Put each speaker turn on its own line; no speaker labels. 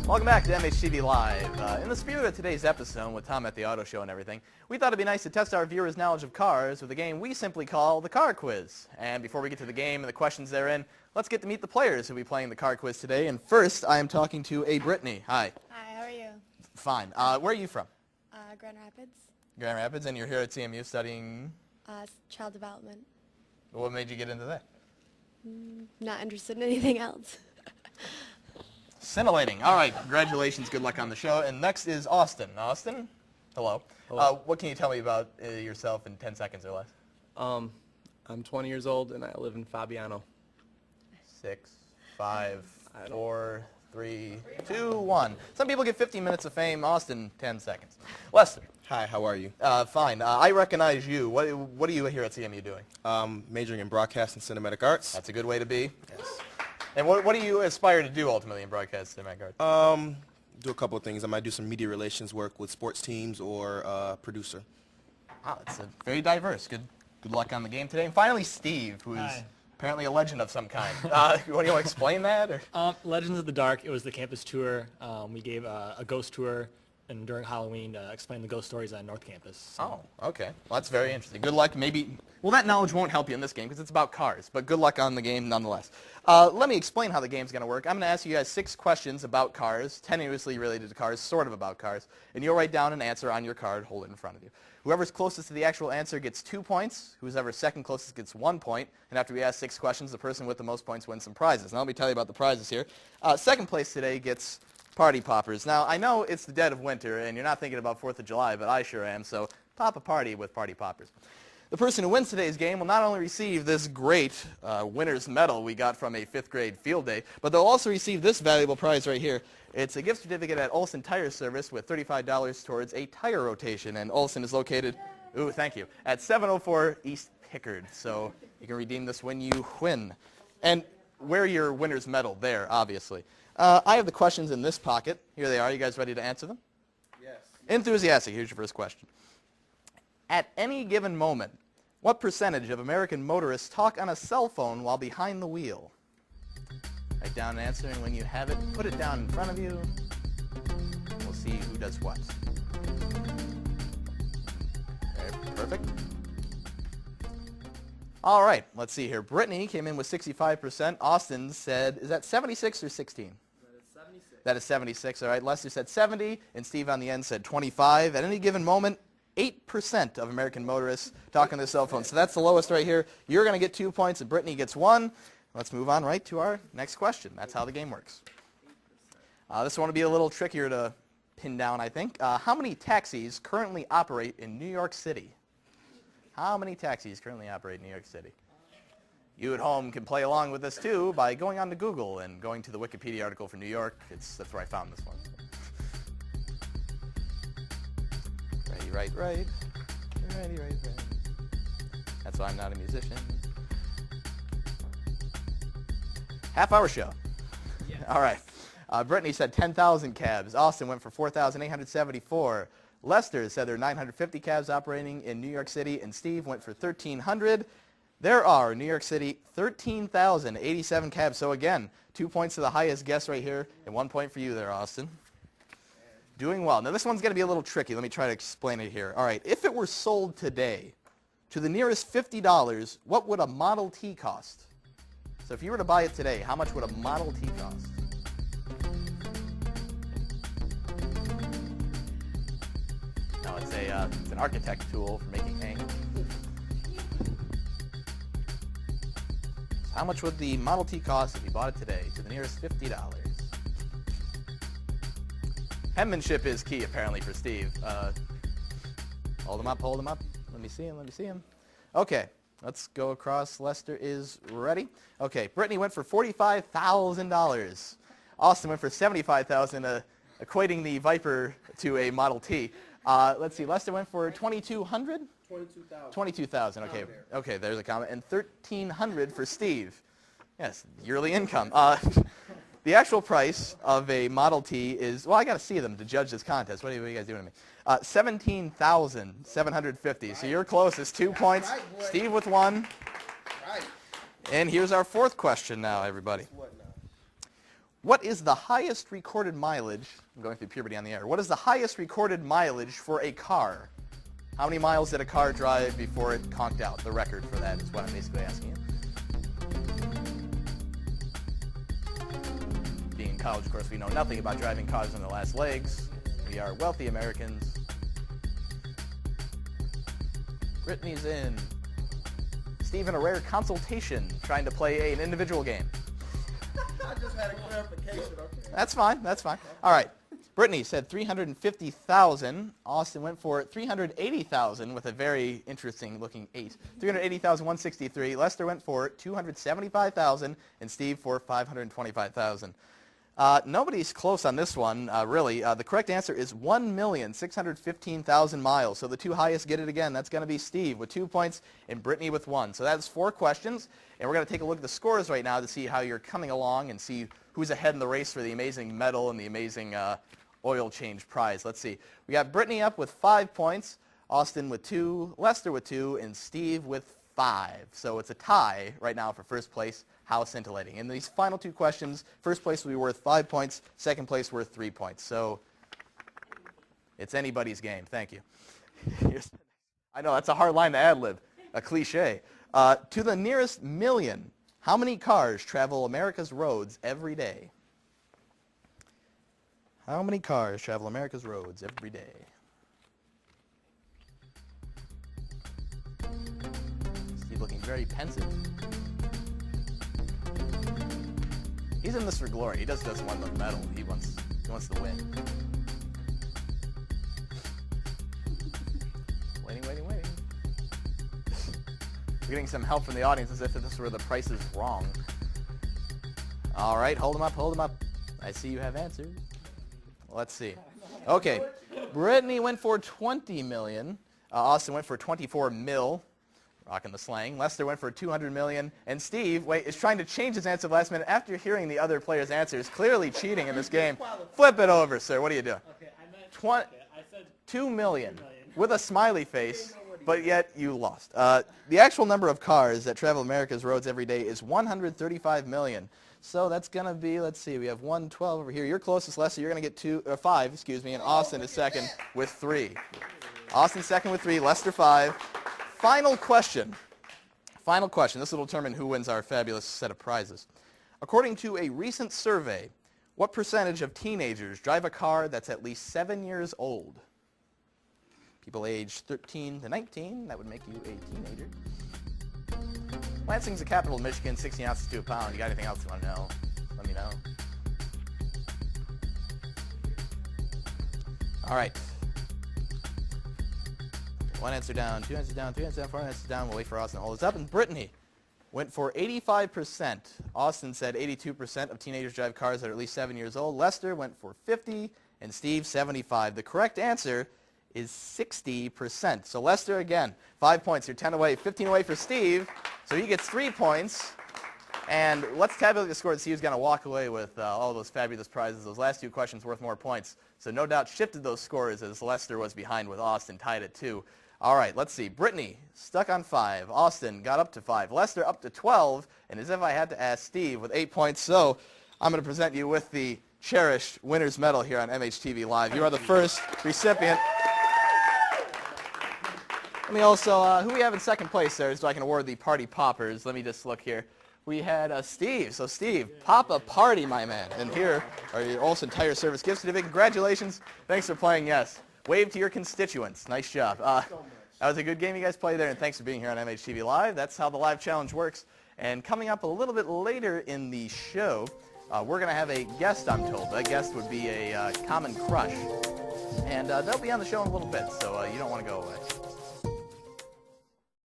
Welcome back to MHTV Live. In the spirit of today's episode with Tom at the Auto Show and everything, we thought it'd be nice to test our viewers' knowledge of cars with a game we simply call the Car Quiz. And before we get to the game and the questions therein, let's get to meet the players who will be playing the Car Quiz today. And first, I am talking to a Brittany. Hi.
Hi, how are you?
Fine. Where are you from?
Grand Rapids.
Grand Rapids, and you're here at CMU studying?
Child development.
What made you get into that?
Not interested in anything else.
Scintillating. All right. Congratulations. Good luck on the show. And next is Austin. Austin? Hello.
Hello.
What can you tell me about yourself in 10 seconds or less?
I'm 20 years old and I live in Fabiano.
6, 5, 4, 3, 2, 1. Some people get 15 minutes of fame. Austin, 10 seconds. Lester.
Hi, how are you?
Fine. I recognize you. What are you here at CMU doing?
Majoring in broadcast and cinematic arts.
That's a good way to be.
Yes.
And what do you aspire to do ultimately in broadcast and cinematic arts?
Do a couple of things. I might do some media relations work with sports teams or producer.
Wow, it's very diverse. Good luck on the game today. And finally, Steve, who is apparently a legend of some kind. You want to explain that? Or?
Legends of the Dark. It was the campus tour. We gave a ghost tour and during Halloween to explain the ghost stories on North Campus. So.
Oh, okay. Well, that's very interesting. Good luck. Maybe, well, that knowledge won't help you in this game because it's about cars, but good luck on the game nonetheless. Let me explain how the game's going to work. I'm going to ask you guys 6 questions about cars, tenuously related to cars, sort of about cars, and you'll write down an answer on your card, hold it in front of you. Whoever's closest to the actual answer gets 2 points. Whoever's second closest gets 1 point. And after we ask 6 questions, the person with the most points wins some prizes. Now let me tell you about the prizes here. Second place today gets party poppers. Now, I know it's the dead of winter, and you're not thinking about 4th of July, but I sure am, so pop a party with party poppers. The person who wins today's game will not only receive this great winner's medal we got from a 5th grade field day, but they'll also receive this valuable prize right here. It's a gift certificate at Olson Tire Service with $35 towards a tire rotation, and Olson is located, ooh, thank you, at 704 East Pickard, so you can redeem this when you win. And wear your winner's medal there, obviously. I have the questions in this pocket. Here they are. You guys ready to answer them?
Yes.
Enthusiastic. Here's your first question. At any given moment, what percentage of American motorists talk on a cell phone while behind the wheel? Write down an answer, and when you have it, put it down in front of you. We'll see who does what. Okay, perfect. All right, let's see here. Brittany came in with 65%. Austin said, is that 76 or 16? That is 76, all right. Lester said 70, and Steve on the end said 25. At any given moment, 8% of American motorists talk on their cell phones. So that's the lowest right here. You're going to get 2 points, and Brittany gets 1. Let's move on right to our next question. That's how the game works. This one will be a little trickier to pin down, I think. How many taxis currently operate in New York City? How many taxis currently operate in New York City? You at home can play along with this too by going on to Google and going to the Wikipedia article for New York. That's where I found this one. Ready, right. That's why I'm not a musician. Half-hour show. Yes. All right. Brittany said 10,000 cabs. Austin went for 4,874. Lester said there are 950 cabs operating in New York City, and Steve went for 1,300. There are, in New York City, 13,087 cabs. So again, 2 points to the highest guess right here, and 1 point for you there, Austin. Doing well. Now this one's going to be a little tricky. Let me try to explain it here. All right, if it were sold today to the nearest $50, what would a Model T cost? So if you were to buy it today, how much would a Model T cost? No, it's an architect tool for making hangings. How much would the Model T cost if you bought it today to the nearest $50? Penmanship is key, apparently, for Steve. Hold him up. Let me see him. Okay, let's go across. Lester is ready. Okay, Brittany went for $45,000. Austin went for $75,000, equating the Viper to a Model T. Let's see, Lester went for $2,200?
22,000.
22,000. Okay. Okay, there's a comment. And 1,300 for Steve. Yes, yearly income. The actual price of a Model T is, well, I got to see them to judge this contest. What are you guys doing to me? $17,750. So you're closest. 2 points.
Right,
Steve with 1.
Right.
And here's our fourth question now, everybody.
What now?
What is the highest recorded mileage? I'm going through puberty on the air. What is the highest recorded mileage for a car? How many miles did a car drive before it conked out? The record for that is what I'm basically asking you. Being in college, of course, we know nothing about driving cars on the last legs. We are wealthy Americans. Brittany's in. Steve in a rare consultation, trying to play an individual game.
I just had a clarification, okay.
That's fine. That's fine. All right. Brittany said 350,000. Austin went for 380,000 with a very interesting looking 8. 380,163. Lester went for 275,000 and Steve for 525,000. Nobody's close on this one, really. The correct answer is 1,615,000 miles. So the two highest get it again. That's going to be Steve with 2 points and Brittany with 1. So that's 4 questions. And we're going to take a look at the scores right now to see how you're coming along and see who's ahead in the race for the amazing medal and the amazing oil change prize. Let's see. We got Brittany up with 5 points, Austin with 2, Lester with 2, and Steve with 5. So it's a tie right now for first place. How scintillating. In these final 2 questions, first place will be worth 5 points, second place worth 3 points. So it's anybody's game. Thank you. I know, that's a hard line to ad-lib, a cliche. To the nearest million, how many cars travel America's roads every day? How many cars travel America's roads every day? Steve looking very pensive. He's in this for glory. He just doesn't want the medal. He wants to win. Waiting. We're getting some help from the audience as if this were the Price is Wrong. All right, hold them up. I see you have answered. Let's see. Okay, Brittany went for 20 million. Austin went for 24 mil. Rocking the slang. Lester went for 200 million. And Steve, is trying to change his answer last minute after hearing the other players' answers. Clearly cheating in this game. Flip it over, sir. What are you doing?
Okay, I meant.
I said 2 million with a smiley face, but yet you lost. The actual number of cars that travel America's roads every day is 135 million. So that's going to be, let's see, we have 112 over here. You're closest, Lester. You're going to get 5, and Austin is second with 3. Austin second with 3, Lester 5. Final question. This will determine who wins our fabulous set of prizes. According to a recent survey, what percentage of teenagers drive a car that's at least 7 years old? People aged 13 to 19, that would make you a teenager. Lansing's the capital of Michigan, 16 ounces to a pound. You got anything else you want to know? Let me know. All right. 1 answer down, 2 answers down, 3 answers down, 4 answers down. We'll wait for Austin to hold us up. And Brittany went for 85%. Austin said 82% of teenagers drive cars that are at least 7 years old. Lester went for 50, and Steve 75. The correct answer is 60%. So Lester, again, 5 points. You're 10 away, 15 away for Steve. So he gets 3 points. And let's tabulate the score to see who's going to walk away with all those fabulous prizes. Those last 2 questions worth more points. So no doubt shifted those scores as Lester was behind with Austin, tied at 2. All right, let's see. Brittany stuck on 5. Austin got up to 5. Lester up to 12. And as if I had to ask, Steve with 8 points. So I'm going to present you with the cherished winner's medal here on MHTV Live. You are the first recipient. Let me also, who we have in second place there so I can award the party poppers. Let me just look here. We had Steve. So Steve, pop a party, my man. And here are your Olson Tire Service gift certificate. Congratulations. Thanks for playing yes. Wave to your constituents. Nice job. That was a good game you guys played there, and thanks for being here on MHTV Live. That's how the live challenge works. And coming up a little bit later in the show, we're going to have a guest, I'm told. That guest would be a common crush. And they'll be on the show in a little bit, so you don't want to go away.